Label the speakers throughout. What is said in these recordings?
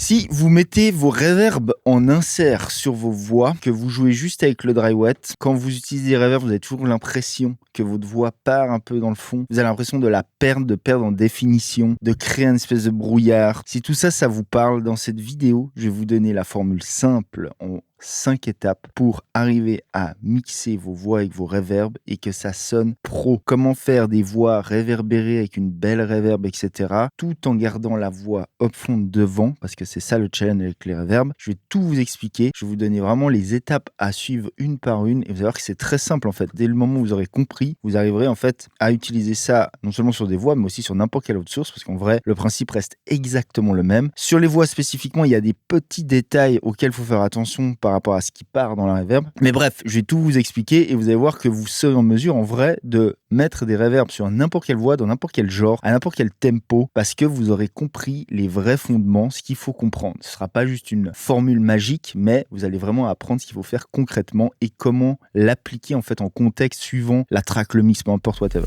Speaker 1: Si vous mettez vos reverbs en insert sur vos voix, que vous jouez juste avec le dry wet, quand vous utilisez les reverbs, vous avez toujours l'impression que votre voix part un peu dans le fond. Vous avez l'impression de la perdre, de perdre en définition, de créer une espèce de brouillard. Si tout ça, ça vous parle, dans cette vidéo, je vais vous donner la formule simple en 5 étapes pour arriver à mixer vos voix avec vos reverbs et que ça sonne pro. Comment faire des voix réverbérées avec une belle reverb, etc. tout en gardant la voix upfront devant, parce que c'est ça le challenge avec les reverbs. Je vais tout vous expliquer. Je vais vous donner vraiment les étapes à suivre une par une et vous allez voir que c'est très simple en fait. Dès le moment où vous aurez compris, vous arriverez en fait à utiliser ça non seulement sur des voix mais aussi sur n'importe quelle autre source, parce qu'en vrai, le principe reste exactement le même. Sur les voix spécifiquement, il y a des petits détails auxquels il faut faire attention par rapport à ce qui part dans la reverb. Mais bref, je vais tout vous expliquer et vous allez voir que vous serez en mesure en vrai de mettre des reverbs sur n'importe quelle voix, dans n'importe quel genre, à n'importe quel tempo, parce que vous aurez compris les vrais fondements, ce qu'il faut comprendre. Ce ne sera pas juste une formule magique, mais vous allez vraiment apprendre ce qu'il faut faire concrètement et comment l'appliquer en fait en contexte suivant la track, le mix, peu importe, whatever.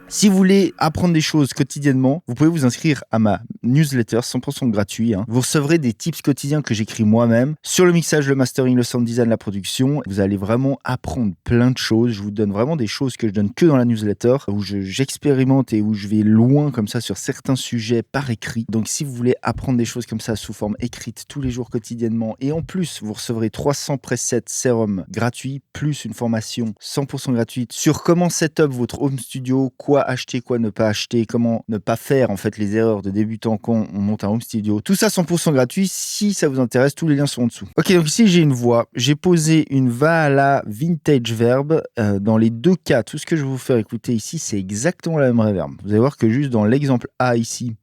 Speaker 1: Si vous voulez apprendre des choses quotidiennement, vous pouvez vous inscrire à ma newsletter 100% gratuit. Vous recevrez des tips quotidiens que j'écris moi-même sur le mixage, le mastering, le sound design, la production. Vous allez vraiment apprendre plein de choses. Je vous donne vraiment des choses que je donne que dans la newsletter, où j'expérimente et où je vais loin comme ça sur certains sujets par écrit. Donc si vous voulez apprendre des choses comme ça sous forme écrite tous les jours quotidiennement, et en plus vous recevrez 300 presets sérum gratuits, plus une formation 100% gratuite sur comment setup votre home studio, quoi acheter, quoi ne pas acheter, comment ne pas faire en fait les erreurs de débutant quand on monte un home studio. Tout ça 100% gratuit. Si ça vous intéresse, tous les liens sont en dessous. Ok, donc ici j'ai une voix. J'ai posé une Valhalla Vintage Verb. Dans les deux cas, tout ce que je vais vous faire écouter ici, c'est exactement la même reverb. Vous allez voir que juste dans l'exemple A ici,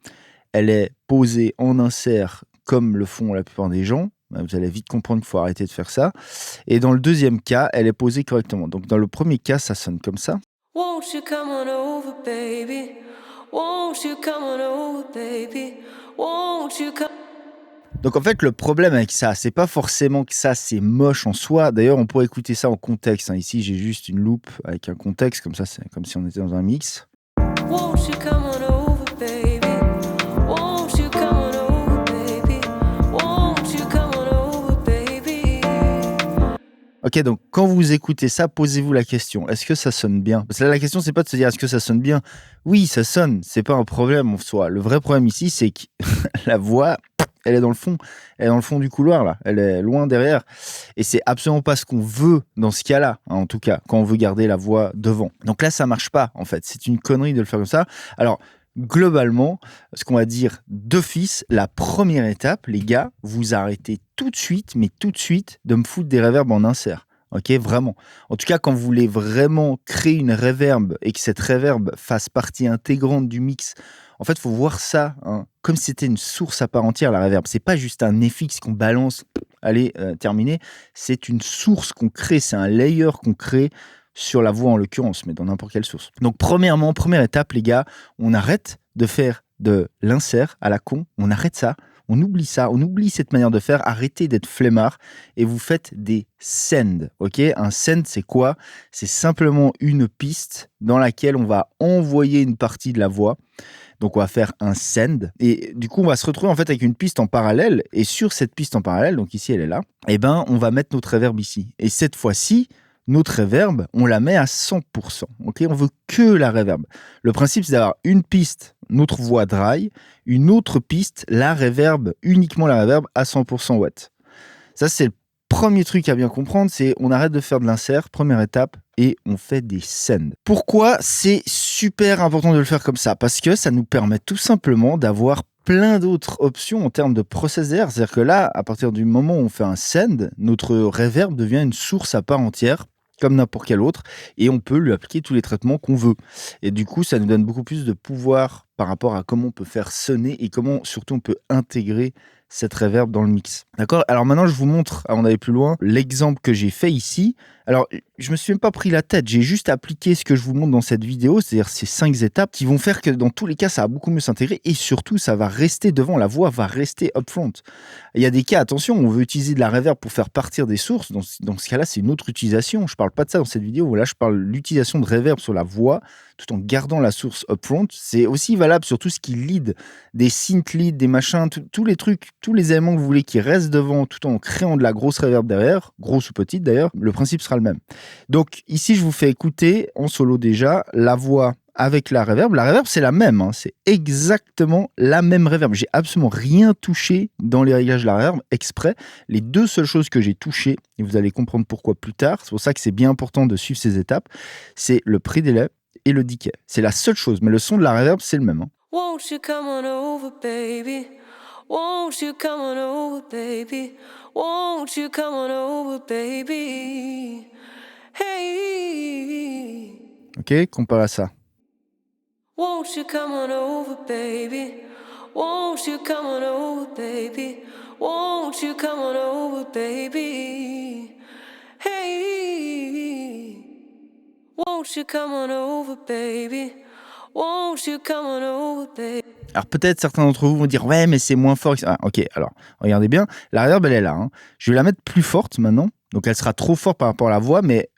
Speaker 1: elle est posée en insert comme le font la plupart des gens. Vous allez vite comprendre qu'il faut arrêter de faire ça. Et dans le deuxième cas, elle est posée correctement. Donc dans le premier cas, ça sonne comme ça.
Speaker 2: Won't you come on over, baby? Won't you come on over, baby? Won't you come...
Speaker 1: Donc en fait, le problème avec ça, c'est pas forcément que ça c'est moche en soi. D'ailleurs, on pourrait écouter ça en contexte. Ici, j'ai juste une loupe avec un contexte, comme ça, c'est comme si on était dans un mix.
Speaker 2: Won't you come on over, baby? Won't you come on over, baby? Won't you come on over, baby?
Speaker 1: Ok, donc quand vous écoutez ça, posez-vous la question, est-ce que ça sonne bien? Parce que là, la question, c'est pas de se dire est-ce que ça sonne bien? Oui, ça sonne, c'est pas un problème en soi. Le vrai problème ici, c'est que la voix, elle est dans le fond. Elle est dans le fond du couloir, là. Elle est loin derrière. Et c'est absolument pas ce qu'on veut dans ce cas-là, en tout cas, quand on veut garder la voix devant. Donc là, ça marche pas, en fait. C'est une connerie de le faire comme ça. Alors, globalement, ce qu'on va dire d'office, la première étape, les gars, vous arrêtez tout de suite, mais tout de suite, de me foutre des reverbs en insert. Ok, vraiment. En tout cas, quand vous voulez vraiment créer une reverb et que cette reverb fasse partie intégrante du mix, en fait, il faut voir ça comme si c'était une source à part entière, la reverb. C'est pas juste un FX qu'on balance, allez, terminé. C'est une source qu'on crée, c'est un layer qu'on crée sur la voix en l'occurrence, mais dans n'importe quelle source. Donc premièrement, première étape, les gars, on arrête de faire de l'insert à la con, on arrête ça. On oublie ça, on oublie cette manière de faire, arrêtez d'être flemmard et vous faites des sends, ok? Un send, c'est quoi? C'est simplement une piste dans laquelle on va envoyer une partie de la voix. Donc, on va faire un send et du coup, on va se retrouver en fait avec une piste en parallèle et sur cette piste en parallèle, donc ici, elle est là, et ben, on va mettre notre reverb ici. Et cette fois-ci, notre reverb, on la met à 100%. Ok, on veut que la reverb. Le principe, c'est d'avoir une piste, notre voix dry, une autre piste, la reverb, uniquement la reverb à 100% watt. Ça, c'est le premier truc à bien comprendre, c'est on arrête de faire de l'insert, première étape, et on fait des sends. Pourquoi c'est super important de le faire comme ça? Parce que ça nous permet tout simplement d'avoir plein d'autres options en termes de processeur. C'est-à-dire que là, à partir du moment où on fait un send, notre reverb devient une source à part entière, comme n'importe quel autre, et on peut lui appliquer tous les traitements qu'on veut. Et du coup, ça nous donne beaucoup plus de pouvoir par rapport à comment on peut faire sonner et comment surtout on peut intégrer cette reverb dans le mix. D'accord? Alors maintenant, je vous montre, avant d'aller plus loin, l'exemple que j'ai fait ici. Alors, je me suis même pas pris la tête, j'ai juste appliqué ce que je vous montre dans cette vidéo, c'est-à-dire ces 5 étapes qui vont faire que dans tous les cas, ça va beaucoup mieux s'intégrer et surtout, ça va rester devant, la voix va rester upfront. Il y a des cas, attention, on veut utiliser de la reverb pour faire partir des sources, dans ce cas-là, c'est une autre utilisation. Je parle pas de ça dans cette vidéo, là, je parle de l'utilisation de reverb sur la voix tout en gardant la source upfront. C'est aussi valable valable sur tout ce qui lead, des synth lead, des machins, tous les trucs, tous les éléments que vous voulez qui restent devant tout en créant de la grosse reverb derrière, grosse ou petite d'ailleurs, le principe sera le même. Donc ici, je vous fais écouter en solo déjà la voix avec la reverb. La reverb, c'est la même, hein. C'est exactement la même reverb. J'ai absolument rien touché dans les réglages de la reverb exprès. Les deux seules choses que j'ai touchées, et vous allez comprendre pourquoi plus tard, c'est pour ça que c'est bien important de suivre ces étapes, c'est le pré-délai et le decay. C'est la seule chose, mais le son de la reverb, c'est le même, hein.
Speaker 2: Won't you come on over, baby? Won't you come on over, baby? Won't you come on over, baby? Hey.
Speaker 1: Ok, comparé à ça.
Speaker 2: Won't you come on over, baby? Won't you come on over, baby? Won't you come on over, baby? Hey. Won't you come on over, baby? Won't you come on over, baby?
Speaker 1: Alors peut-être certains d'entre vous vont dire ouais mais c'est moins fort. Ah, ok, alors regardez bien, la reverb elle est là, hein. Je vais la mettre plus forte maintenant, donc elle sera trop forte par rapport à la voix, mais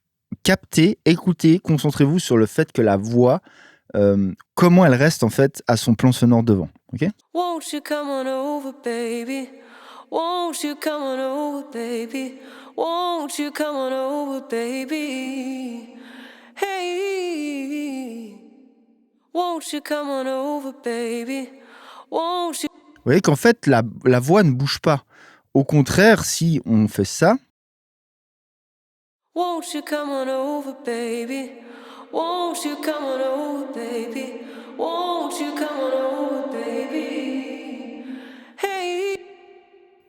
Speaker 1: captez, écoutez, concentrez-vous sur le fait que la voix, comment elle reste en fait à son plan sonore devant, ok?
Speaker 2: Won't you come on over, baby? Won't you come on over, baby? Won't you come on over, baby? Hey. Won't you come on over, baby? Won't you?
Speaker 1: Vous voyez qu'en fait la voix ne bouge pas. Au contraire, si on fait ça,
Speaker 2: Won't you come on over, baby? Won't you come on over, baby? Won't you come on over, baby? Hey.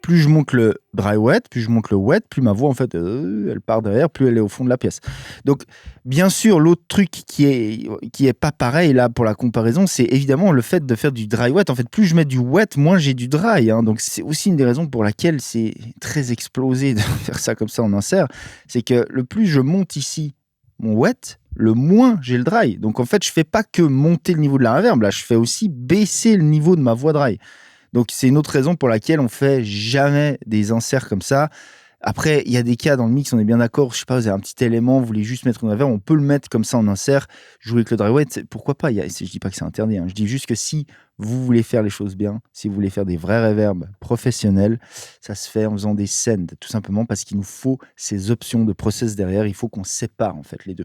Speaker 1: plus je monte le dry wet, plus je monte le wet, plus ma voix en fait elle part derrière, plus elle est au fond de la pièce. Donc bien sûr l'autre truc qui est pas pareil là pour la comparaison, c'est évidemment le fait de faire du dry wet. En fait plus je mets du wet, moins j'ai du dry, hein. Donc c'est aussi une des raisons pour laquelle c'est très explosé de faire ça comme ça en insert, c'est que le plus je monte ici mon wet, le moins j'ai le dry. Donc en fait je fais pas que monter le niveau de la reverb, là je fais aussi baisser le niveau de ma voix dry. Donc, c'est une autre raison pour laquelle on fait jamais des inserts comme ça. Après, il y a des cas dans le mix, on est bien d'accord. Je sais pas, vous avez un petit élément, vous voulez juste mettre une reverb, on peut le mettre comme ça en insert, jouer avec le dry wet. Pourquoi pas? Je dis pas que c'est interdit, hein. Je dis juste que si vous voulez faire les choses bien, si vous voulez faire des vrais reverbs professionnels, ça se fait en faisant des sends, tout simplement parce qu'il nous faut ces options de process derrière. Il faut qu'on sépare en fait les deux.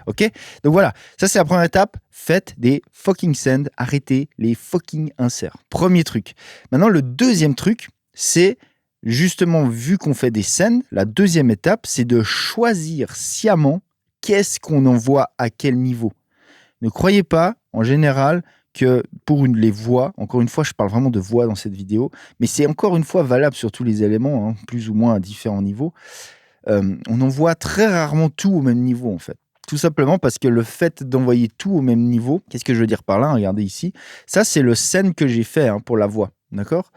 Speaker 1: Ok? Donc voilà, ça c'est la première étape. Faites des fucking sends, arrêtez les fucking inserts. Premier truc. Maintenant, le deuxième truc, c'est justement, vu qu'on fait des scènes, la deuxième étape, c'est de choisir sciemment qu'est-ce qu'on envoie à quel niveau. Ne croyez pas, en général, que pour les voix, encore une fois, je parle vraiment de voix dans cette vidéo, mais c'est encore une fois valable sur tous les éléments, hein, plus ou moins à différents niveaux. On envoie très rarement tout au même niveau, en fait. Tout simplement parce que le fait d'envoyer tout au même niveau, qu'est-ce que je veux dire par là? Regardez ici. Ça, c'est le scène que j'ai fait, hein, pour la voix. D'accord?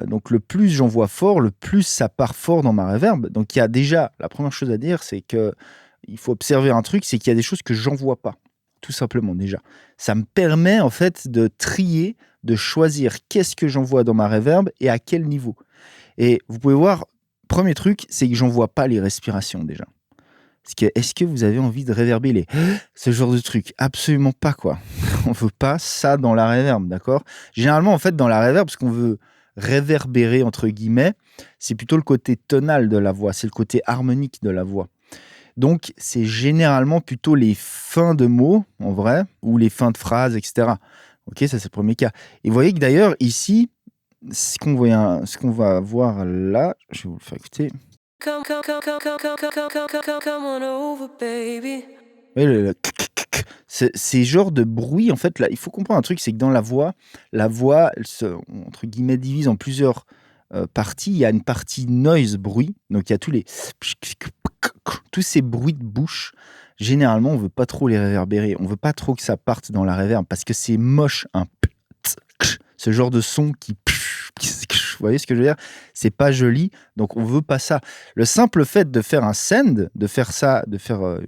Speaker 1: Donc le plus j'envoie fort, le plus ça part fort dans ma reverb. Donc il y a déjà, la première chose à dire, c'est que il faut observer un truc, c'est qu'il y a des choses que j'envoie pas, tout simplement déjà. Ça me permet en fait de trier, de choisir qu'est-ce que j'envoie dans ma reverb et à quel niveau. Et vous pouvez voir, premier truc, c'est que j'envoie pas les respirations déjà. Parce que est-ce que vous avez envie de réverber ce genre de truc? Absolument pas, quoi. On veut pas ça dans la reverb, d'accord? Généralement, en fait, dans la reverb, ce qu'on veut réverbérer, entre guillemets, c'est plutôt le côté tonal de la voix, c'est le côté harmonique de la voix. Donc, c'est généralement plutôt les fins de mots, en vrai, ou les fins de phrases, etc. Ok, ça c'est le premier cas. Et vous voyez que d'ailleurs, ici, ce qu'on va voir là, je vais vous le faire écouter.
Speaker 2: Come on over, baby.
Speaker 1: Oui, ces genres de bruit, en fait, là, il faut comprendre un truc, c'est que dans la voix, elle se, entre guillemets, divise en plusieurs parties. Il y a une partie noise, bruit, donc il y a tous ces bruits de bouche. Généralement, on veut pas trop les réverbérer, on veut pas trop que ça parte dans la réverb, parce que c'est moche, ce genre de son qui... Vous voyez ce que je veux dire? C'est pas joli, donc on veut pas ça. Le simple fait de faire un send, de faire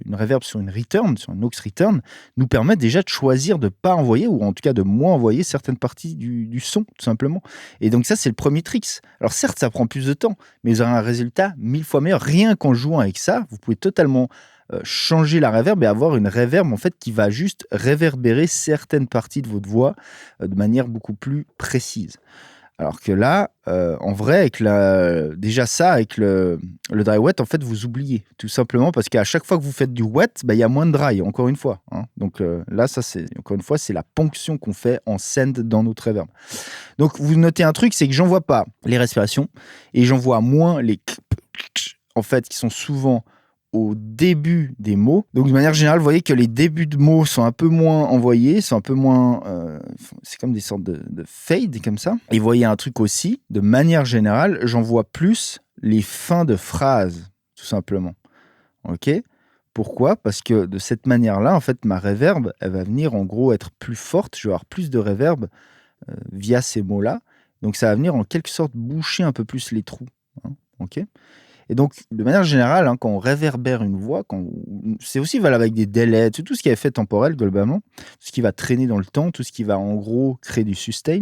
Speaker 1: une reverb sur une return, sur une aux return, nous permet déjà de choisir de pas envoyer, ou en tout cas de moins envoyer certaines parties du son, tout simplement. Et donc ça, c'est le premier trick. Alors certes, ça prend plus de temps, mais vous aurez un résultat 1000 fois meilleur. Rien qu'en jouant avec ça, vous pouvez totalement changer la reverb et avoir une reverb en fait qui va juste réverbérer certaines parties de votre voix, de manière beaucoup plus précise. Alors que là, en vrai, déjà ça, avec le dry wet, en fait, vous oubliez. Tout simplement parce qu'à chaque fois que vous faites du wet, bah, il y a moins de dry, encore une fois, hein. Donc là, ça, encore une fois, c'est la ponction qu'on fait en send dans notre reverb. Donc, vous notez un truc, c'est que j'envoie pas les respirations et j'envoie moins les en fait, qui sont souvent au début des mots. Donc, de manière générale, vous voyez que les débuts de mots sont un peu moins envoyés, sont un peu moins... c'est comme des sortes de fade, comme ça. Et vous voyez un truc aussi, de manière générale, j'envoie plus les fins de phrases, tout simplement. OK ? Pourquoi ? Parce que de cette manière-là, en fait, ma reverb, elle va venir en gros être plus forte. Je vais avoir plus de reverb via ces mots-là. Donc, ça va venir en quelque sorte boucher un peu plus les trous. Hein, OK ? Et donc, de manière générale, hein, quand on réverbère une voix, c'est aussi valable avec des délais, tout ce qui est effet temporel globalement, tout ce qui va traîner dans le temps, tout ce qui va en gros créer du sustain,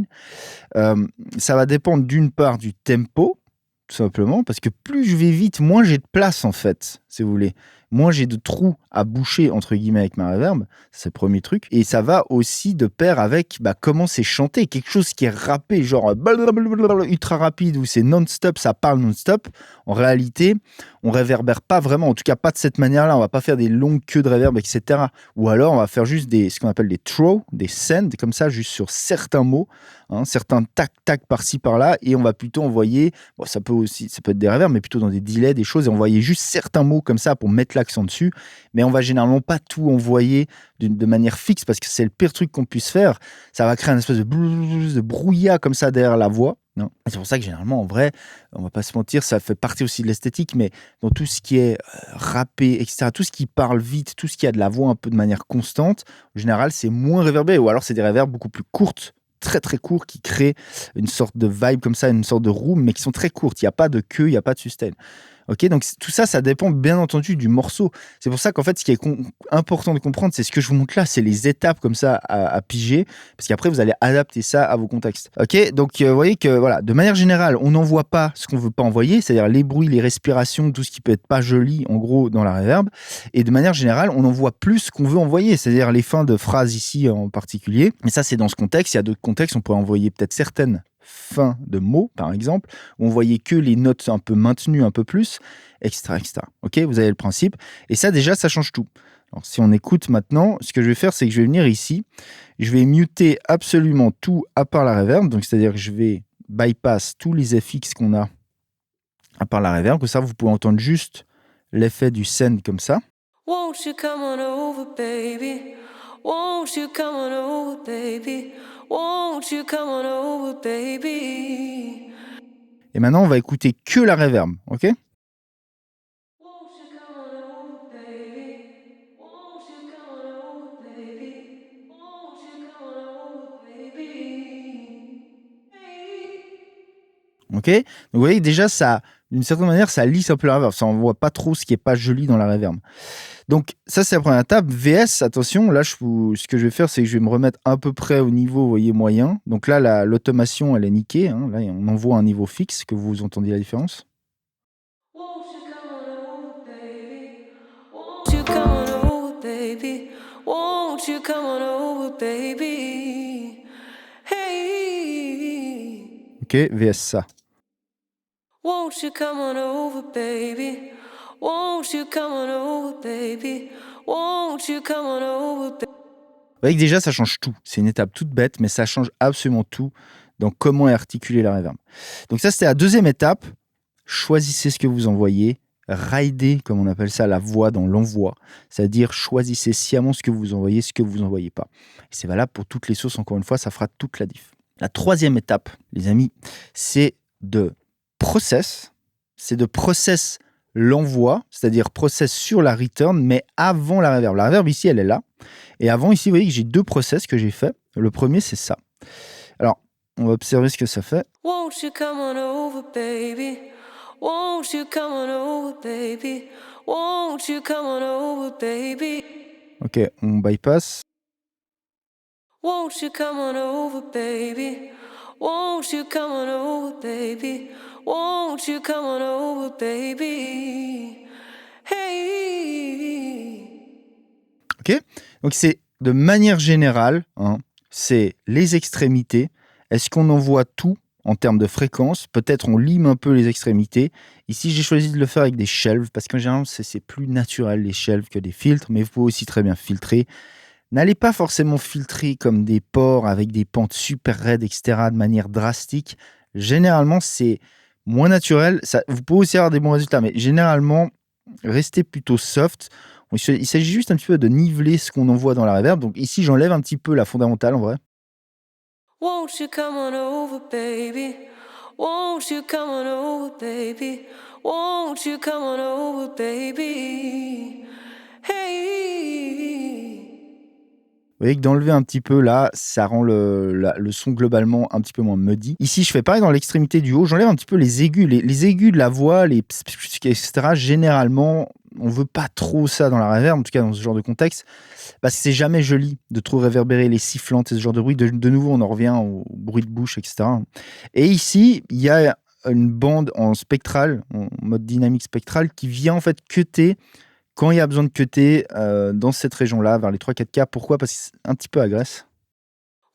Speaker 1: ça va dépendre d'une part du tempo, tout simplement, parce que plus je vais vite, moins j'ai de place en fait, si vous voulez. Moins j'ai de trous à boucher, entre guillemets, avec ma reverb. C'est le premier truc. Et ça va aussi de pair avec comment c'est chanté. Quelque chose qui est rappé, genre ultra rapide, où c'est non-stop, ça parle non-stop. En réalité, on réverbère pas vraiment, en tout cas pas de cette manière-là. On va pas faire des longues queues de reverb, etc. Ou alors, on va faire juste ce qu'on appelle des throws, des sends, comme ça, juste sur certains mots, hein, certains tac-tac par-ci, par-là. Et on va plutôt envoyer, ça peut être des reverbs, mais plutôt dans des delays, des choses, et envoyer juste certains mots comme ça pour mettre l'accent dessus, mais on va généralement pas tout envoyer de manière fixe parce que c'est le pire truc qu'on puisse faire. Ça va créer une espèce de brouillard comme ça derrière la voix. Non. C'est pour ça que généralement, en vrai, on va pas se mentir, ça fait partie aussi de l'esthétique, mais dans tout ce qui est rappé, etc., tout ce qui parle vite, tout ce qui a de la voix un peu de manière constante, en général, c'est moins réverbé, ou alors c'est des réverbes beaucoup plus courtes, très très courts, qui créent une sorte de vibe comme ça, une sorte de room, mais qui sont très courtes. Il n'y a pas de queue, il n'y a pas de sustain. Ok, donc tout ça, ça dépend bien entendu du morceau. C'est pour ça qu'en fait, ce qui est important de comprendre, c'est ce que je vous montre là, c'est les étapes comme ça à piger, parce qu'après, vous allez adapter ça à vos contextes. Ok, donc vous voyez que voilà, de manière générale, on n'envoie pas ce qu'on veut pas envoyer, c'est-à-dire les bruits, les respirations, tout ce qui peut être pas joli, en gros, dans la reverb. Et de manière générale, on envoie plus ce qu'on veut envoyer, c'est-à-dire les fins de phrases ici en particulier. Mais ça, c'est dans ce contexte. Il y a d'autres contextes, on pourrait envoyer peut-être certaines fin de mots, par exemple, où on voyait que les notes un peu maintenues un peu plus, etc., etc. Ok, vous avez le principe. Et ça, déjà, ça change tout. Alors, si on écoute maintenant, ce que je vais faire, c'est que je vais venir ici, je vais muter absolument tout à part la reverb, donc c'est-à-dire que je vais bypass tous les FX qu'on a à part la reverb, comme ça, vous pouvez entendre juste l'effet du send comme ça.
Speaker 2: Won't you come on over, baby? Won't you come on over, baby? Won't you come on over, baby?
Speaker 1: Et maintenant, on va écouter que la reverb, ok ?
Speaker 2: Won't you come on over, baby? Won't you come on over, baby? Won't you come on over, baby? Hey. Ok, donc
Speaker 1: vous voyez déjà ça, d'une certaine manière, ça lisse un peu la reverb, ça envoie pas trop ce qui est pas joli dans la reverb. Donc ça, c'est la première étape. VS, attention, là ce que je vais faire, c'est que je vais me remettre à peu près au niveau, vous voyez, moyen. Donc là, l'automation, elle est niquée, hein. Là, on envoie un niveau fixe, que vous entendiez la différence.
Speaker 2: Won't you come on over, baby? Won't you come on over, baby? Won't you come on over, baby? Hey.
Speaker 1: Ok, VS ça.
Speaker 2: Won't you come on over, baby? Won't you come on over, baby? Won't you come on over, baby?
Speaker 1: Vous voyez que déjà, ça change tout. C'est une étape toute bête, mais ça change absolument tout dans comment est articulée la reverb. Donc ça, c'était la deuxième étape. Choisissez ce que vous envoyez. Ridez, comme on appelle ça, la voix dans l'envoi. C'est-à-dire, choisissez sciemment ce que vous envoyez, ce que vous envoyez pas. Et c'est valable pour toutes les sources, encore une fois, ça fera toute la diff. La troisième étape, les amis, c'est de process l'envoi, c'est-à-dire process sur la return, mais avant la reverb. La reverb ici, elle est là. Et avant, ici, vous voyez que j'ai deux process que j'ai fait. Le premier, c'est ça. Alors, on va observer ce que ça fait.
Speaker 2: Won't you come on over, baby? Won't you come on over, baby? Won't you come on over, baby?
Speaker 1: Ok, on bypass.
Speaker 2: Won't you come on over, baby? Won't you come on over, baby? Won't you come on over, baby? Hey.
Speaker 1: Donc c'est de manière générale, hein, c'est les extrémités. Est-ce qu'on envoie tout en termes de fréquence? Peut-être on lime un peu les extrémités. Ici, j'ai choisi de le faire avec des shelves parce qu'en général, c'est plus naturel les shelves que des filtres, mais vous pouvez aussi très bien filtrer. N'allez pas forcément filtrer comme des porcs avec des pentes super raides, etc., de manière drastique. Généralement, c'est moins naturel. Ça, vous pouvez aussi avoir des bons résultats, mais généralement, restez plutôt soft. Il s'agit juste un petit peu de niveler ce qu'on envoie dans la reverb. Donc ici, j'enlève un petit peu la fondamentale en vrai.
Speaker 2: Won't you come on over, baby? Won't you come on over, baby? Won't you come on over, baby? Hey.
Speaker 1: Vous voyez que d'enlever un petit peu là, ça rend le son globalement un petit peu moins muddy. Ici, je fais pareil dans l'extrémité du haut. J'enlève un petit peu les aigus. Les aigus de la voix, les etc. Généralement, on veut pas trop ça dans la reverb, en tout cas dans ce genre de contexte, parce que c'est jamais joli de trop réverbérer les sifflantes et ce genre de bruit. De nouveau, on en revient au bruit de bouche, etc. Et ici, il y a une bande en spectral, en mode dynamique spectral, qui vient en fait cutter quand il y a besoin de cutter dans cette région-là, vers les 3-4K. Pourquoi? Parce que c'est un petit peu agresse.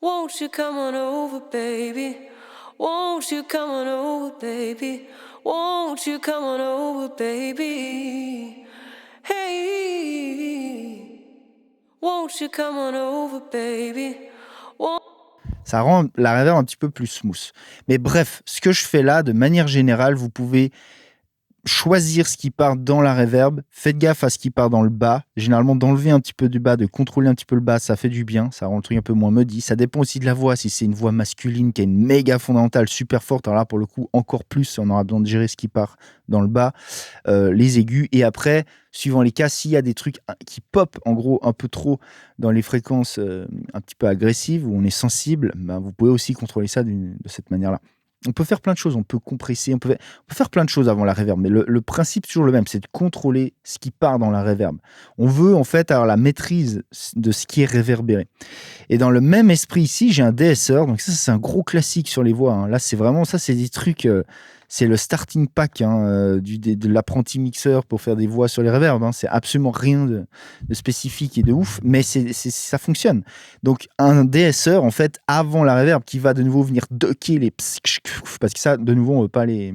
Speaker 2: Won't you come on over, baby? Won't you come on over, baby? Won't you come on over, baby? Hey. Won't you come on over, baby?
Speaker 1: Ça rend la reverb un petit peu plus smooth. Mais bref, ce que je fais là, de manière générale, vous pouvez choisir ce qui part dans la reverb. Faites gaffe à ce qui part dans le bas. Généralement, d'enlever un petit peu du bas, de contrôler un petit peu le bas, ça fait du bien. Ça rend le truc un peu moins muddy. Ça dépend aussi de la voix. Si c'est une voix masculine qui a une méga fondamentale super forte, alors là, pour le coup, encore plus, on aura besoin de gérer ce qui part dans le bas, les aigus. Et après, suivant les cas, s'il y a des trucs qui pop, en gros, un peu trop dans les fréquences un petit peu agressives, où on est sensible, ben, vous pouvez aussi contrôler ça de cette manière-là. On peut faire plein de choses, on peut compresser, on peut faire plein de choses avant la reverb, mais le principe est toujours le même, c'est de contrôler ce qui part dans la reverb. On veut en fait avoir la maîtrise de ce qui est réverbéré. Et dans le même esprit ici, j'ai un DSR, donc ça c'est un gros classique sur les voix, hein. Là c'est vraiment ça, c'est des trucs, c'est le starting pack de l'apprenti mixeur pour faire des voix sur les reverbs, hein. C'est absolument rien de spécifique et de ouf, mais ça fonctionne. Donc un DSR en fait avant la reverb qui va de nouveau venir ducker les parce que ça de nouveau on veut pas les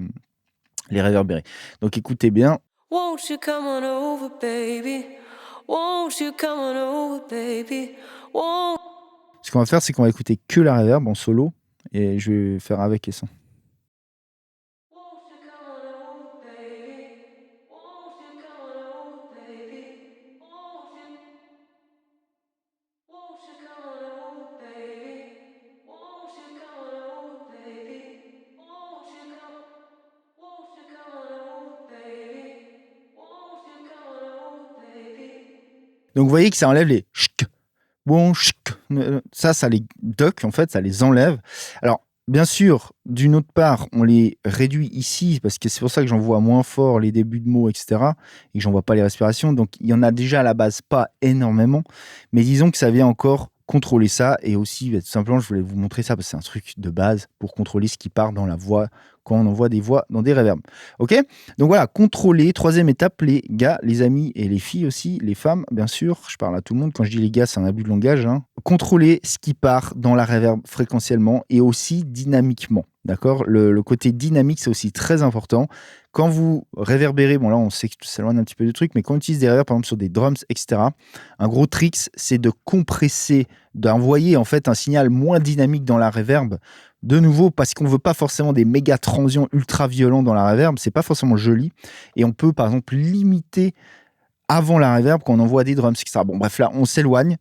Speaker 1: réverbérer. Donc écoutez bien.
Speaker 2: Won't you come on over, baby? Won't you come on over, baby?
Speaker 1: Ce qu'on va faire, c'est qu'on va écouter que la reverb en solo et je vais faire avec et sans. Donc vous voyez que ça enlève les chk, bon, chk. Ça les duck, en fait, ça les enlève. Alors, bien sûr, d'une autre part, on les réduit ici, parce que c'est pour ça que j'envoie moins fort les débuts de mots, etc., et que j'envoie pas les respirations. Donc, il y en a déjà à la base pas énormément, mais disons que ça vient encore contrôler ça, et aussi, tout simplement, je voulais vous montrer ça, parce que c'est un truc de base pour contrôler ce qui part dans la voix, quand on envoie des voix dans des reverbs. Ok? Donc voilà, contrôler, troisième étape, les gars, les amis et les filles aussi, les femmes, bien sûr, je parle à tout le monde, quand je dis les gars, c'est un abus de langage, hein. Contrôler ce qui part dans la reverb fréquentiellement et aussi dynamiquement. D'accord? Le côté dynamique, c'est aussi très important. Quand vous réverbérez, bon là on sait que ça s'éloigne un petit peu du truc, mais quand on utilise des reverbs, par exemple sur des drums, etc., un gros trick, c'est de compresser, d'envoyer en fait un signal moins dynamique dans la reverb. De nouveau, parce qu'on veut pas forcément des méga transients ultra violents dans la reverb, c'est pas forcément joli. Et on peut par exemple limiter avant la reverb quand on envoie des drums, etc. Bon bref, là on s'éloigne.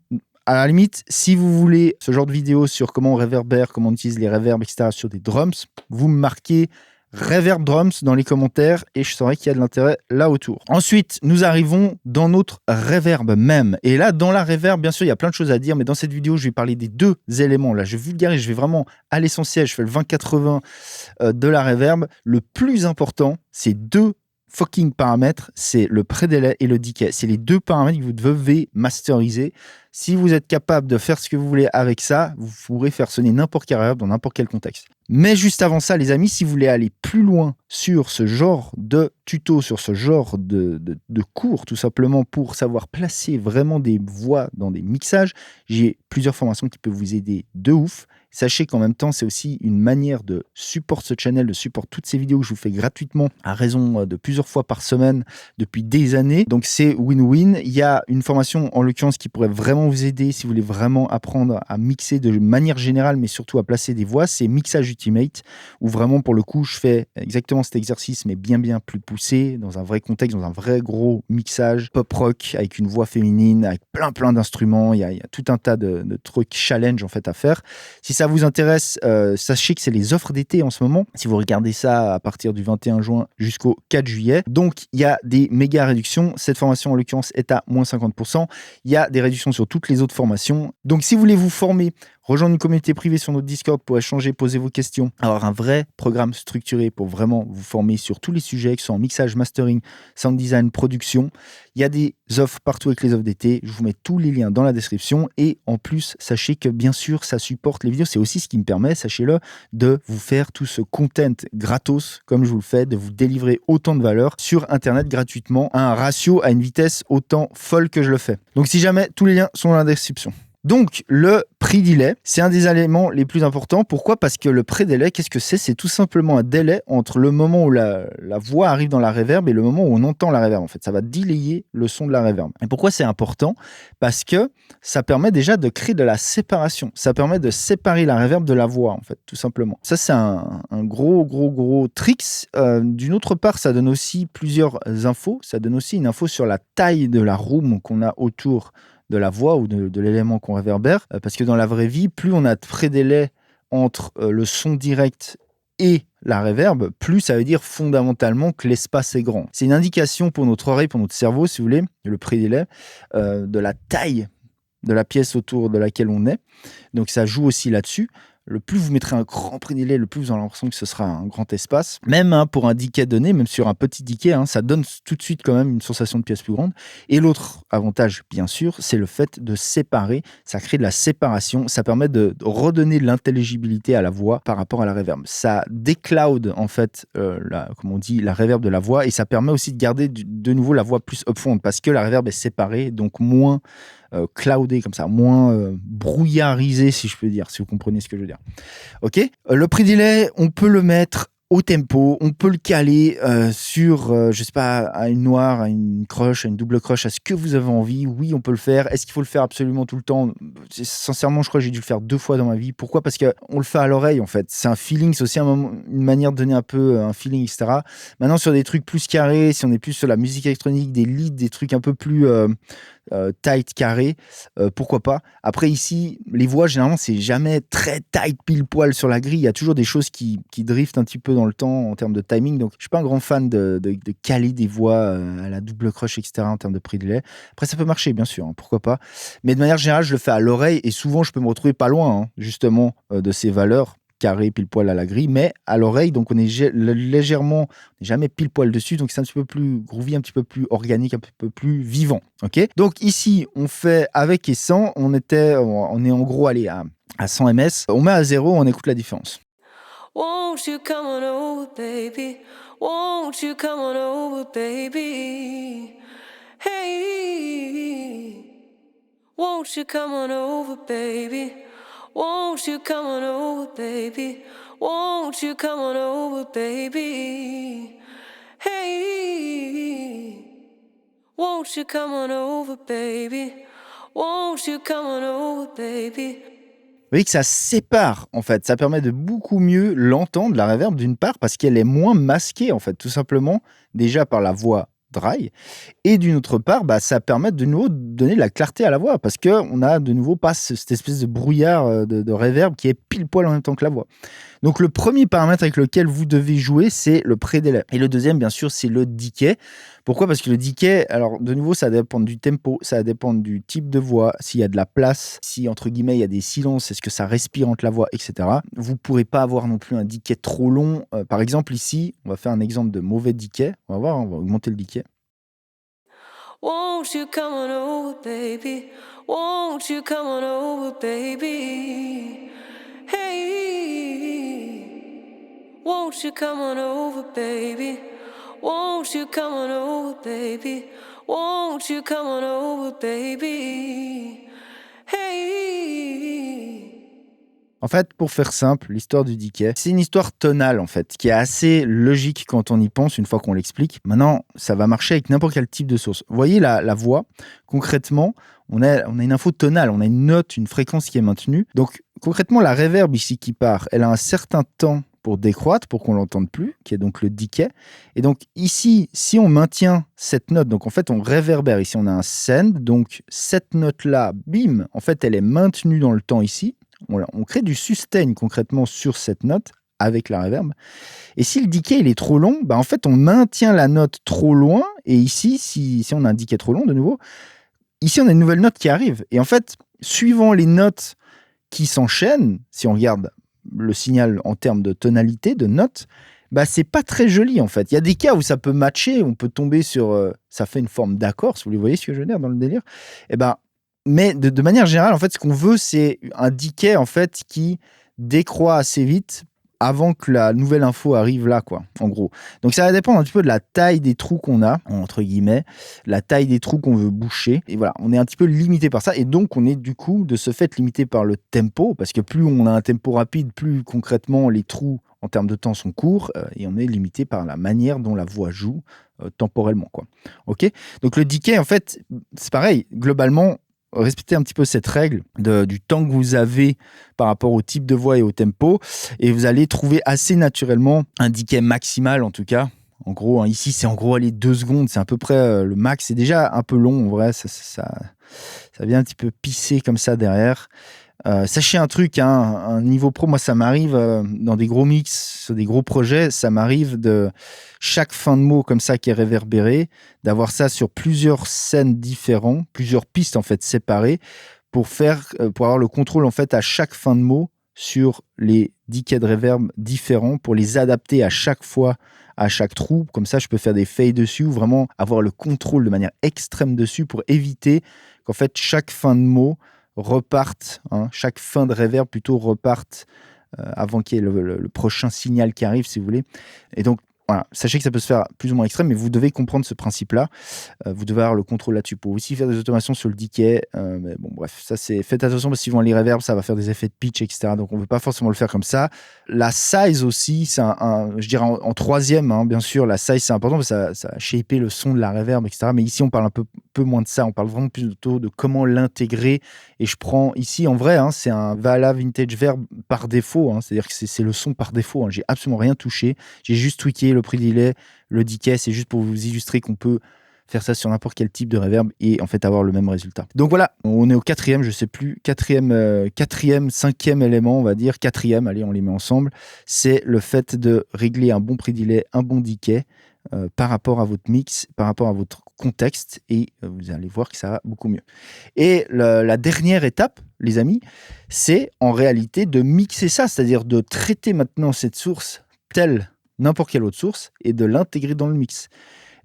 Speaker 1: À la limite, si vous voulez ce genre de vidéo sur comment on réverbère, comment on utilise les reverbs, etc. sur des drums, vous me marquez Reverb Drums dans les commentaires et je saurai qu'il y a de l'intérêt là autour. Ensuite, nous arrivons dans notre reverb même. Et là, dans la reverb, bien sûr, il y a plein de choses à dire, mais dans cette vidéo, je vais parler des deux éléments. Là, je vulgarise, je vais vraiment à l'essentiel. Je fais le 20-80 de la reverb. Le plus important, c'est deux fucking paramètres, c'est le pré-délai et le decay. C'est les deux paramètres que vous devez masteriser. Si vous êtes capable de faire ce que vous voulez avec ça, vous pourrez faire sonner n'importe quel reverb dans n'importe quel contexte. Mais juste avant ça, les amis, si vous voulez aller plus loin sur ce genre de tuto, sur ce genre de cours, tout simplement pour savoir placer vraiment des voix dans des mixages, j'ai plusieurs formations qui peuvent vous aider de ouf. Sachez qu'en même temps, c'est aussi une manière de support ce channel, de support toutes ces vidéos que je vous fais gratuitement à raison de plusieurs fois par semaine depuis des années. Donc c'est win-win. Il y a une formation en l'occurrence qui pourrait vraiment vous aider si vous voulez vraiment apprendre à mixer de manière générale, mais surtout à placer des voix. C'est Mixage Ultimate, où vraiment pour le coup, je fais exactement cet exercice, mais bien plus poussé, dans un vrai contexte, dans un vrai gros mixage pop-rock avec une voix féminine, avec plein d'instruments. Il y a tout un tas de trucs challenge en fait à faire. Si ça vous intéresse, sachez que c'est les offres d'été en ce moment. Si vous regardez ça à partir du 21 juin jusqu'au 4 juillet. Donc, il y a des méga réductions. Cette formation, en l'occurrence, est à moins 50%. Il y a des réductions sur toutes les autres formations. Donc, si vous voulez vous former, rejoindre une communauté privée sur notre Discord pour échanger, poser vos questions, avoir un vrai programme structuré pour vraiment vous former sur tous les sujets, que ce soit en mixage, mastering, sound design, production. Il y a des offres partout avec les offres d'été. Je vous mets tous les liens dans la description. Et en plus, sachez que bien sûr, ça supporte les vidéos. C'est aussi ce qui me permet, sachez-le, de vous faire tout ce content gratos, comme je vous le fais, de vous délivrer autant de valeur sur Internet gratuitement à un ratio, à une vitesse autant folle que je le fais. Donc si jamais, tous les liens sont dans la description. Donc, le pré-delay, c'est un des éléments les plus importants. Pourquoi ? Parce que le pré-delay, qu'est-ce que c'est ? C'est tout simplement un délai entre le moment où la voix arrive dans la reverb et le moment où on entend la reverb. En fait, ça va delayer le son de la reverb. Et pourquoi c'est important ? Parce que ça permet déjà de créer de la séparation. Ça permet de séparer la reverb de la voix, en fait, tout simplement. Ça, c'est un gros tricks. D'une autre part, ça donne aussi plusieurs infos. Ça donne aussi une info sur la taille de la room qu'on a autour de la voix ou de l'élément qu'on réverbère, parce que dans la vraie vie, plus on a de pré-délai entre le son direct et la réverb, plus ça veut dire fondamentalement que l'espace est grand. C'est une indication pour notre oreille, pour notre cerveau, si vous voulez, le pré-délai, de la taille de la pièce autour de laquelle on est. Donc ça joue aussi là-dessus. Le plus vous mettrez un grand pré-délai, le plus vous aurez l'impression que ce sera un grand espace. Même pour un decay donné, même sur un petit decay, ça donne tout de suite quand même une sensation de pièce plus grande. Et l'autre avantage, bien sûr, c'est le fait de séparer. Ça crée de la séparation. Ça permet de redonner de l'intelligibilité à la voix par rapport à la reverb. Ça décloud en fait, comme on dit, la reverb de la voix. Et ça permet aussi de garder de nouveau la voix plus upfront parce que la reverb est séparée, donc moins cloudé comme ça, moins brouillarisé si je peux dire, si vous comprenez ce que je veux dire. Ok, le pré-delay, on peut le mettre au tempo, on peut le caler sur, je sais pas, à une noire, à une crush, à une double crush, à ce que vous avez envie. Oui, on peut le faire. Est-ce qu'il faut le faire absolument tout le temps ? Sincèrement, je crois que j'ai dû le faire 2 fois dans ma vie. Pourquoi ? Parce que on le fait à l'oreille, en fait. C'est un feeling, c'est aussi une manière de donner un peu un feeling, etc. Maintenant, sur des trucs plus carrés, si on est plus sur la musique électronique, des leads, des trucs un peu plus tight, carré, pourquoi pas. Après ici, les voix généralement c'est jamais très tight pile poil sur la grille, il y a toujours des choses qui driftent un petit peu dans le temps en termes de timing, donc je suis pas un grand fan de caler des voix à la double crush, etc. en termes de prix-delay. Après ça peut marcher bien sûr, pourquoi pas, mais de manière générale je le fais à l'oreille et souvent je peux me retrouver pas loin justement de ces valeurs carré pile poil à la grille, mais à l'oreille, donc on est légèrement, on n'est jamais pile poil dessus, donc c'est un petit peu plus groovy, un petit peu plus organique, un petit peu plus vivant. Ok. Donc ici, on fait avec et sans, on est en gros allé à 100 ms, on met à 0, on écoute la différence.
Speaker 2: Won't you come on over, baby? Won't you come on over, baby? Hey, won't you come on over, baby? Won't you come on over, baby? Won't you come on over, baby? Hey, won't you come on over, baby? Won't you come on over, baby?
Speaker 1: Vous voyez que ça sépare, en fait. Ça permet de beaucoup mieux l'entendre, la reverb, d'une part, parce qu'elle est moins masquée, en fait, tout simplement, déjà par la voix dry. Et d'une autre part, ça permet de nouveau de donner de la clarté à la voix, parce qu'on a de nouveau pas cette espèce de brouillard de reverb qui est pile poil en même temps que la voix. Donc le premier paramètre avec lequel vous devez jouer, c'est le pré-delay. Et le deuxième, bien sûr, c'est le decay. Pourquoi ? Parce que le decay, alors de nouveau, ça dépend du tempo, ça dépend du type de voix, s'il y a de la place, si entre guillemets il y a des silences, est-ce que ça respire entre la voix, etc. Vous ne pourrez pas avoir non plus un decay trop long. Par exemple ici, on va faire un exemple de mauvais decay. On va voir, on va augmenter le decay.
Speaker 2: Won't you come on over, baby? Won't you come on over, baby? Hey, won't you come on over, baby? Won't you come on over, baby? Won't you come on over, baby? Hey.
Speaker 1: En fait, pour faire simple, l'histoire du decay, c'est une histoire tonale en fait, qui est assez logique quand on y pense une fois qu'on l'explique. Maintenant, ça va marcher avec n'importe quel type de source. Vous voyez la voix, concrètement, on a une info tonale, on a une note, une fréquence qui est maintenue. Donc concrètement, la reverb ici qui part, elle a un certain temps pour décroître, pour qu'on l'entende plus, qui est donc le decay. Et donc ici, si on maintient cette note, donc en fait on réverbère, ici on a un send, donc cette note-là, bim, en fait elle est maintenue dans le temps ici. On crée du sustain concrètement sur cette note avec la reverb. Et si le decay il est trop long, bah en fait on maintient la note trop loin. Et ici, si on a un decay trop long de nouveau, ici on a une nouvelle note qui arrive. Et en fait, suivant les notes qui s'enchaînent, si on regarde le signal en termes de tonalité, de notes, bah c'est pas très joli en fait. Il y a des cas où ça peut matcher, on peut tomber sur... ça fait une forme d'accord, si vous voyez ce que je veux dire dans le délire. Et ben, mais de manière générale, en fait, ce qu'on veut, c'est un decay en fait qui décroît assez vite avant que la nouvelle info arrive là, quoi, en gros. Donc ça va dépendre un petit peu de la taille des trous qu'on a, entre guillemets, la taille des trous qu'on veut boucher. Et voilà, on est un petit peu limité par ça. Et donc, on est du coup, de ce fait, limité par le tempo, parce que plus on a un tempo rapide, plus concrètement les trous en termes de temps sont courts, et on est limité par la manière dont la voix joue temporellement, quoi. Ok. Donc le decay, en fait, c'est pareil. Globalement, respectez un petit peu cette règle du temps que vous avez par rapport au type de voix et au tempo, et vous allez trouver assez naturellement un decay maximal, en tout cas. En gros, ici, c'est en gros aller 2 secondes, c'est à peu près le max. C'est déjà un peu long, en vrai, ça vient un petit peu pisser comme ça derrière. Sachez un truc, hein, un niveau pro, moi ça m'arrive dans des gros mix, sur des gros projets, ça m'arrive de chaque fin de mot comme ça qui est réverbérée, d'avoir ça sur plusieurs scènes différentes, plusieurs pistes en fait séparées, pour avoir le contrôle en fait à chaque fin de mot sur les decays de reverb différents, pour les adapter à chaque fois à chaque trou. Comme ça, je peux faire des fades dessus, ou vraiment avoir le contrôle de manière extrême dessus pour éviter qu'en fait chaque fin de mot reparte, hein, chaque fin de reverb plutôt reparte avant qu'il y ait le prochain signal qui arrive, si vous voulez. Et donc, voilà, sachez que ça peut se faire plus ou moins extrême, mais vous devez comprendre ce principe-là. Vous devez avoir le contrôle là-dessus. Pour aussi faire des automations sur le decay, mais bon, bref, ça c'est... Faites attention parce que suivant les reverbs, ça va faire des effets de pitch, etc. Donc on ne veut pas forcément le faire comme ça. La size aussi, c'est je dirais en troisième, hein, bien sûr, la size c'est important parce que ça a shapé le son de la reverb, etc. Mais ici, on parle un peu moins de ça. On parle vraiment plus de comment l'intégrer. Et je prends ici, en vrai, hein, c'est un Vala Vintage Verb par défaut. Hein, c'est-à-dire que c'est le son par défaut. Hein. J'ai absolument rien touché. J'ai juste tweaké le pre-delay, le decay. C'est juste pour vous illustrer qu'on peut faire ça sur n'importe quel type de reverb et en fait avoir le même résultat. Donc voilà, on est au quatrième, je sais plus, quatrième, cinquième élément, on va dire, quatrième, allez, on les met ensemble. C'est le fait de régler un bon pre-delay, un bon decay par rapport à votre mix, par rapport à votre contexte, et vous allez voir que ça va beaucoup mieux. Et la dernière étape, les amis, c'est en réalité de mixer ça, c'est-à-dire de traiter maintenant cette source telle n'importe quelle autre source et de l'intégrer dans le mix.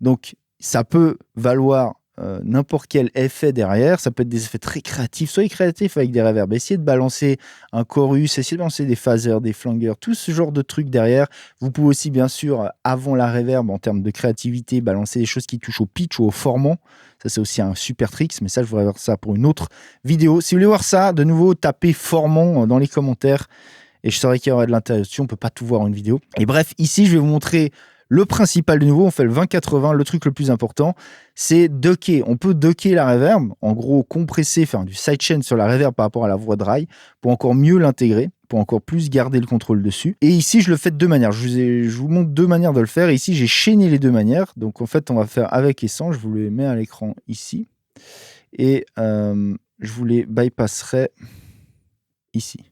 Speaker 1: Donc, ça peut valoir n'importe quel effet derrière. Ça peut être des effets très créatifs. Soyez créatifs avec des reverbs. Essayez de balancer un chorus, essayez de balancer des phasers, des flangers, tout ce genre de trucs derrière. Vous pouvez aussi, bien sûr, avant la reverb, en termes de créativité, balancer des choses qui touchent au pitch ou au formant. Ça, c'est aussi un super trick, mais ça, je voudrais voir ça pour une autre vidéo. Si vous voulez voir ça, de nouveau, tapez formant dans les commentaires et je saurai qu'il y aura de l'intérêt dessus. On ne peut pas tout voir en une vidéo. Et bref, ici, je vais vous montrer le principal de nouveau. On fait le 20-80. Le truc le plus important, c'est ducker. On peut ducker la reverb, en gros compresser, faire du sidechain sur la reverb par rapport à la voix dry pour encore mieux l'intégrer, pour encore plus garder le contrôle dessus. Et ici, je le fais de deux manières. Je vous montre deux manières de le faire. Et ici, j'ai chaîné les deux manières. Donc, en fait, on va faire avec et sans. Je vous les mets à l'écran ici. Et je vous les bypasserai ici.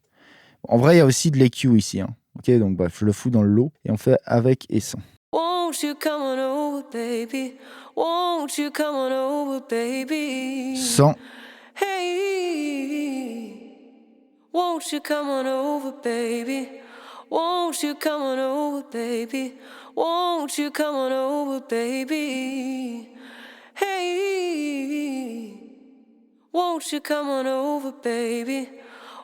Speaker 1: En vrai, il y a aussi de l'EQ ici. Hein. Ok, donc bref, je le fous dans le lot. Et on fait avec et sans.
Speaker 2: Won't you come on over, baby? Won't you come on over, baby?
Speaker 1: Sans.
Speaker 2: Hey, won't you come on over, baby? Won't you come on over, baby? Won't you come on over, baby? Hey, won't you come on over, baby?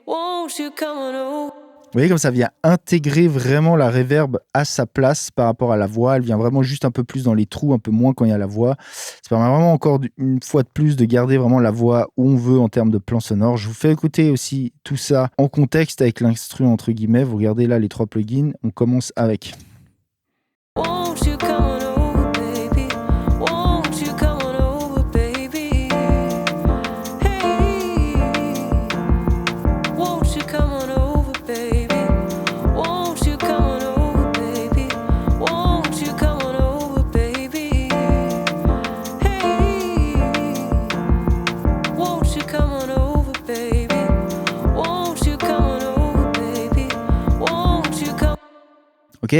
Speaker 2: Won't you come on over?
Speaker 1: Vous voyez comme ça vient intégrer vraiment la reverb à sa place par rapport à la voix. Elle vient vraiment juste un peu plus dans les trous, un peu moins quand il y a la voix. Ça permet vraiment encore une fois de plus de garder vraiment la voix où on veut en termes de plan sonore. Je vous fais écouter aussi tout ça en contexte avec l'instru entre guillemets. Vous regardez là les 3 plugins. On commence avec.
Speaker 2: Won't you come on over, baby? Won't you come on over, baby? Hey, won't you come on over, baby? Won't you come on over, baby? Won't you come on over, baby? Hey, won't you come on over, baby? Won't you come on over, baby? Won't you come?
Speaker 1: Ok,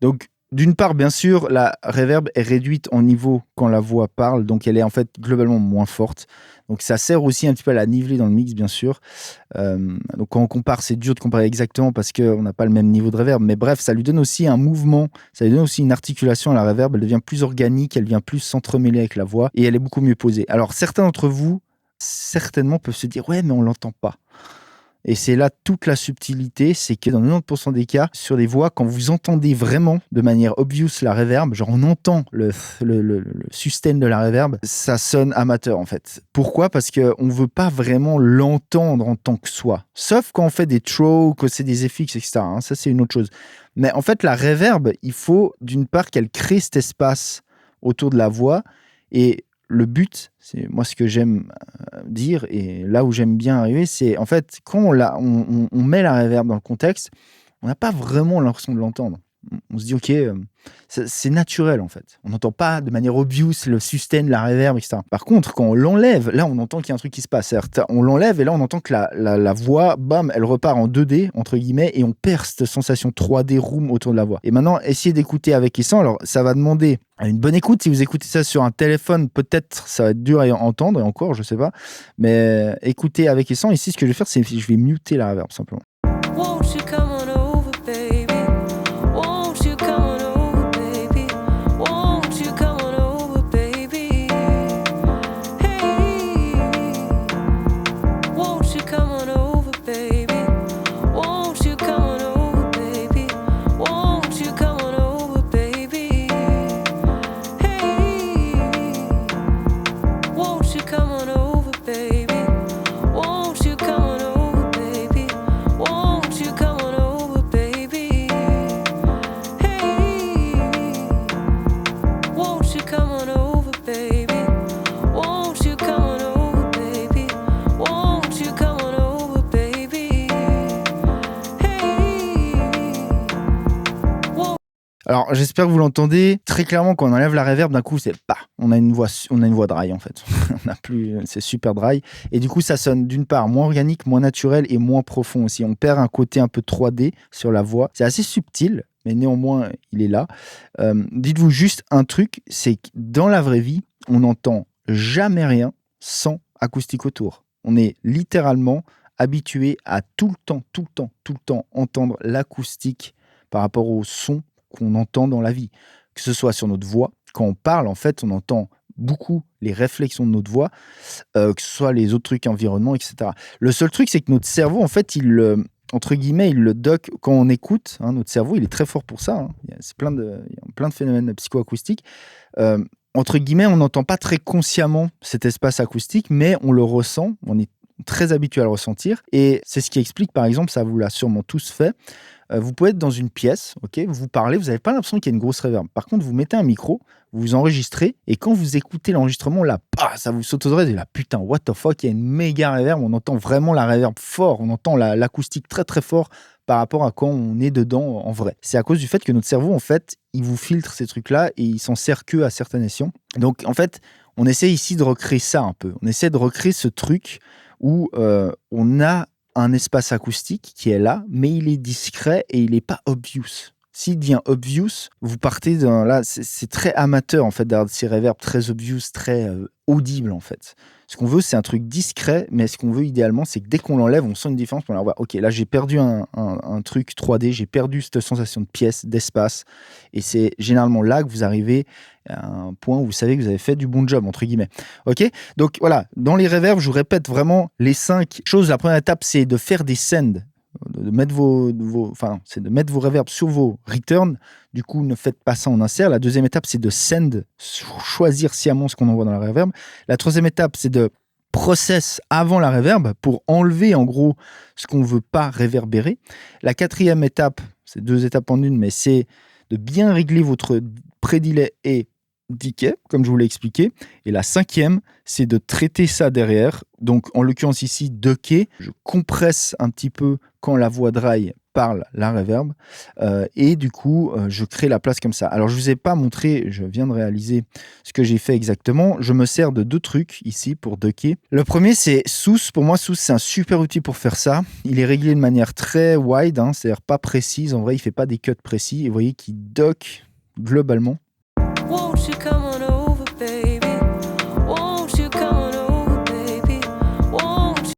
Speaker 1: donc d'une part, bien sûr, la reverb est réduite en niveau quand la voix parle, donc elle est en fait globalement moins forte. Donc ça sert aussi un petit peu à la niveler dans le mix, bien sûr. Donc quand on compare, c'est dur de comparer exactement parce qu'on n'a pas le même niveau de reverb. Mais bref, ça lui donne aussi un mouvement, ça lui donne aussi une articulation à la reverb. Elle devient plus organique, elle vient plus s'entremêler avec la voix et elle est beaucoup mieux posée. Alors certains d'entre vous, certainement, peuvent se dire « Ouais, mais on l'entend pas ». Et c'est là toute la subtilité, c'est que dans 90% des cas, sur des voix, quand vous entendez vraiment de manière obvious la reverb, genre on entend le sustain de la reverb, ça sonne amateur en fait. Pourquoi ? Parce qu'on ne veut pas vraiment l'entendre en tant que soi. Sauf quand on fait des throws, que c'est des FX, etc. Hein, ça c'est une autre chose. Mais en fait, la reverb, il faut d'une part qu'elle crée cet espace autour de la voix et le but, c'est moi ce que j'aime dire et là où j'aime bien arriver, c'est en fait quand on met la reverb dans le contexte, on n'a pas vraiment l'impression de l'entendre. On se dit ok, c'est naturel en fait. On n'entend pas de manière obvious le sustain, la reverb, etc. Par contre, quand on l'enlève, là on entend qu'il y a un truc qui se passe. C'est-à-dire, on l'enlève et là on entend que la voix, bam, elle repart en 2D entre guillemets et on perd cette sensation 3D room autour de la voix. Et maintenant, essayez d'écouter avec et sans. Alors ça va demander une bonne écoute. Si vous écoutez ça sur un téléphone, peut-être ça va être dur à entendre et encore, je sais pas. Mais écoutez avec et sans. Ici, ce que je vais faire, c'est je vais muter la reverb simplement.
Speaker 2: Won't you come on over, baby? Won't you come on over, baby? Won't you come on over, baby? Hey, won't you come on over, baby? Won't you come on over, baby? Won't you come on over, baby? Hey, won't you come on over, baby? Won't you come on over, baby? Won't you come on over, baby? Hey, won't you come on over, baby? Won't you come on over, baby? Won't you come on over, baby? Hey,
Speaker 1: Alors, j'espère que vous l'entendez très clairement. Quand on enlève la reverb, d'un coup, c'est pas. On a une voix dry en fait. On a plus, c'est super dry. Et du coup, ça sonne d'une part moins organique, moins naturel et moins profond aussi. On perd un côté un peu 3D sur la voix. C'est assez subtil, mais néanmoins, il est là. Dites-vous juste un truc, c'est que dans la vraie vie, on n'entend jamais rien sans acoustique autour. On est littéralement habitué à tout le temps entendre l'acoustique par rapport au son qu'on entend dans la vie, que ce soit sur notre voix. Quand on parle, en fait, on entend beaucoup les réflexions de notre voix, que ce soit les autres trucs, environnement, etc. Le seul truc, c'est que notre cerveau, en fait, entre guillemets, il le dock quand on écoute. Hein, notre cerveau, il est très fort pour ça. Hein. Il y a plein de phénomènes psychoacoustiques. Entre guillemets, on n'entend pas très consciemment cet espace acoustique, mais on le ressent. On est très habitué à le ressentir. Et c'est ce qui explique, par exemple, ça vous l'a sûrement tous fait, vous pouvez être dans une pièce, ok, vous parlez, vous n'avez pas l'impression qu'il y a une grosse reverb. Par contre, vous mettez un micro, vous enregistrez, et quand vous écoutez l'enregistrement, là, ça vous saute aux oreilles, et là, putain, what the fuck, il y a une méga reverb, on entend vraiment la reverb fort, on entend l'acoustique très très fort par rapport à quand on est dedans en vrai. C'est à cause du fait que notre cerveau, en fait, il vous filtre ces trucs-là, et il s'en sert que à certaines escients. Donc, en fait, on essaie ici de recréer ça un peu. On essaie de recréer ce truc où on a un espace acoustique qui est là, mais il est discret et il n'est pas obvious. S'il devient obvious, vous partez là, c'est très amateur en fait d'avoir ces reverbs très obvious, très audible en fait. Ce qu'on veut, c'est un truc discret, mais ce qu'on veut idéalement, c'est que dès qu'on l'enlève, on sent une différence. On voit, ok, là j'ai perdu un truc 3D, j'ai perdu cette sensation de pièce, d'espace, et c'est généralement là que vous arrivez à un point où vous savez que vous avez fait du bon job, entre guillemets. Ok, donc voilà, dans les reverbs, je vous répète vraiment les 5 choses. La première étape, c'est de faire des sends, de mettre c'est de mettre vos reverbs sur vos returns. Du coup, ne faites pas ça en insert. La deuxième étape, c'est de send, choisir sciemment ce qu'on envoie dans la reverb. La troisième étape, c'est de process avant la reverb pour enlever en gros ce qu'on ne veut pas réverbérer. La quatrième étape, c'est 2 étapes en une, mais c'est de bien régler votre pré-delay et decay, comme je vous l'ai expliqué. Et la cinquième, c'est de traiter ça derrière. Donc, en l'occurrence ici, decay. Je compresse un petit peu quand la voix dry parle la reverb. Et du coup, je crée la place comme ça. Alors, je ne vous ai pas montré, je viens de réaliser ce que j'ai fait exactement. Je me sers de 2 trucs ici pour decay. Le premier, c'est Sous. Pour moi, Sous, c'est un super outil pour faire ça. Il est réglé de manière très wide, hein, c'est-à-dire pas précise. En vrai, il ne fait pas des cuts précis. Et vous voyez qu'il dock globalement.
Speaker 2: Won't you come on over, baby? Won't you come on over, baby? Won't you?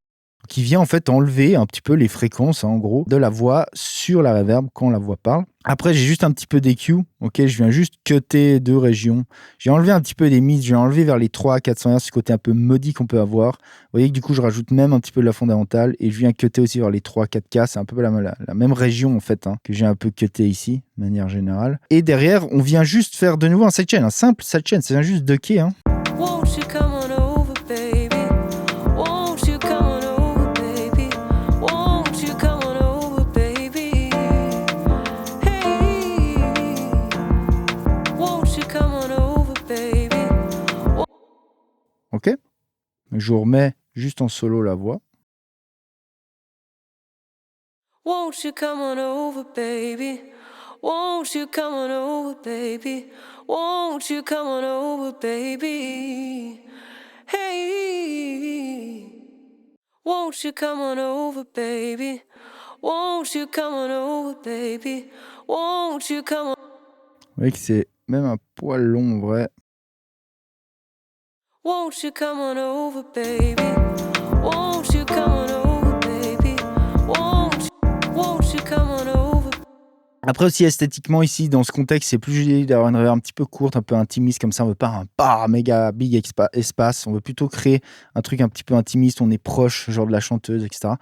Speaker 1: Qui vient en fait enlever un petit peu les fréquences, hein, en gros, de la voix sur la reverb quand la voix parle. Après, j'ai juste un petit peu d'EQ, ok, je viens juste cutter 2 régions. J'ai enlevé un petit peu des mids, j'ai enlevé vers les 300 à 400 Hz, ce côté un peu muddy qu'on peut avoir. Vous voyez que du coup, je rajoute même un petit peu de la fondamentale et je viens cutter aussi vers les 3 4K. C'est un peu la même région en fait, hein, que j'ai un peu cuté ici, de manière générale. Et derrière, on vient juste faire de nouveau un sidechain, un simple sidechain, c'est juste ducker, hein.
Speaker 2: Won't you come on over, baby? Won't you come on over, baby? Won't you come on over, baby? Hey, won't you come on over, baby?
Speaker 1: Ok. Je vous remets juste en solo la voix.
Speaker 2: Won't you come on over, baby? Won't you come on over, baby? Won't you come on over, baby? Hey, won't you come on over, baby? Won't you come on over, baby? Won't you come on?
Speaker 1: Vous voyez que c'est même un poil long en vrai.
Speaker 2: Won't you come on over, baby? Won't you come on over, baby? Won't you come on over?
Speaker 1: Après aussi esthétiquement ici dans ce contexte c'est plus joli d'avoir une reverb un petit peu courte, un peu intimiste comme ça, on veut pas un méga big espace, on veut plutôt créer un truc un petit peu intimiste, on est proche genre de la chanteuse, etc.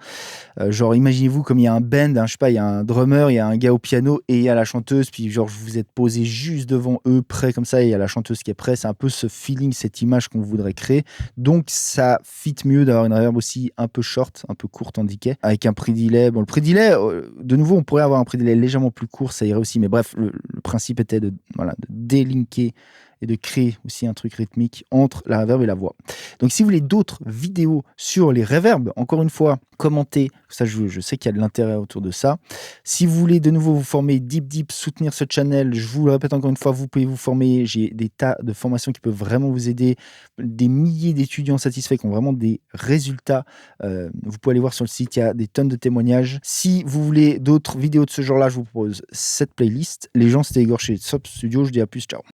Speaker 1: Genre imaginez-vous comme il y a un band, hein, je sais pas, il y a un drummer, il y a un gars au piano et il y a la chanteuse, puis genre vous êtes posé juste devant eux, près comme ça, et il y a la chanteuse qui est près, c'est un peu ce feeling, cette image qu'on voudrait créer, donc ça fit mieux d'avoir une reverb aussi un peu short, un peu courte en decay, avec un pre-delay. Bon, le pre-delay, de nouveau on pourrait avoir un pre-delay légèrement plus court, ça irait aussi, mais bref, le principe était de délinker et de créer aussi un truc rythmique entre la reverb et la voix. Donc si vous voulez d'autres vidéos sur les reverbs, encore une fois, commentez, ça je sais qu'il y a de l'intérêt autour de ça. Si vous voulez de nouveau vous former deep, soutenir ce channel, je vous le répète encore une fois, vous pouvez vous former, j'ai des tas de formations qui peuvent vraiment vous aider, des milliers d'étudiants satisfaits qui ont vraiment des résultats. Vous pouvez aller voir sur le site, il y a des tonnes de témoignages. Si vous voulez d'autres vidéos de ce genre-là, je vous propose cette playlist. Les gens, c'était Igor chez Sop Studio, je dis à plus, ciao.